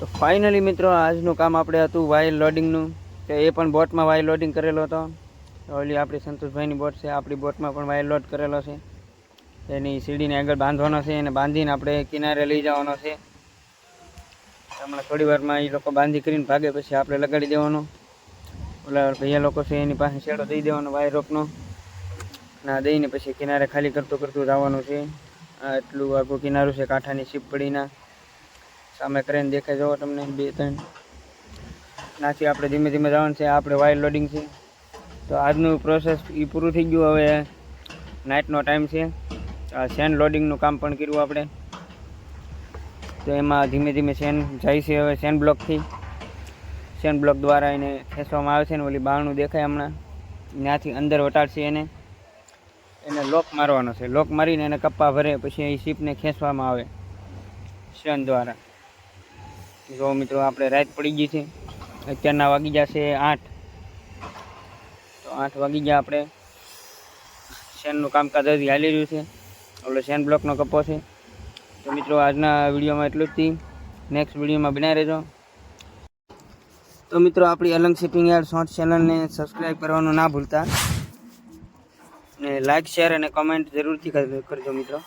તો ફાઇનલી મિત્રો આજનું કામ આપણે હતું વાયર લોડિંગનું, તો એ પણ બોટમાં વાયર લોડિંગ કરેલો હતો. ઓલી આપણી સંતોષભાઈની બોટ છે, આપણી બોટમાં પણ વાયર લોડ કરેલો છે. એની સીડીને આગળ બાંધવાનો છે અને બાંધીને આપણે કિનારે લઈ જવાનો છે. હમણાં થોડી વારમાં એ લોકો બાંધી કરીને ભાગે પછી આપણે લગાડી દેવાનો. ઓલા ભૈયા લોકો છે એની પાસે છેડો દઈ દેવાનો વાયર રોપનો, ના દઈને પછી કિનારે ખાલી કરતું જવાનું છે. આ એટલું આખું કિનારું છે કાંઠાની શીપડીના સામે કરીને દેખાય જાવ તમને 2-3 નાથી આપણે ધીમે ધીમે જવાનું છે. આપણે વાયર લોડિંગ છે. તો આજનું પ્રોસેસ એ પૂરું થઈ ગયું. હવે નાઇટનો ટાઈમ છે. સેન્ડ લોડિંગનું કામ પણ કર્યું આપણે. તો એમાં ધીમે ધીમે સેન જાય છે. હવે સેન બ્લોક દ્વારા એને ખેંચવામાં આવે છે ને ઓલી બારણું દેખાય હમણાં ત્યાંથી અંદર વટાડશે. એને લોક મારવાનો છે. લોક મારીને એને કપ્પા ભરે પછી એ શીપને ખેંચવામાં આવે સેન દ્વારા. જો મિત્રો આપણે રાત પડી ગઈ છે. અત્યારના વાગી જશે 8. તો 8 વાગી ગયા. આપણે સેનનું કામકાજ હજી હાલી રહ્યું છે. ઓલો સેન બ્લોકનો કપ્પો છે. તો મિત્રો આજના વિડીયોમાં એટલું જ થી. નેક્સ્ટ વિડીયોમાં બનાવી રહેજો. તો મિત્રો આપણી અલંગ શિપિંગ યાર્ડ શોર્ટ ચેનલને સબસ્ક્રાઈબ કરવાનું ના ભૂલતા, ને લાઇક શેર અને કમેન્ટ જરૂરથી કરજો મિત્રો.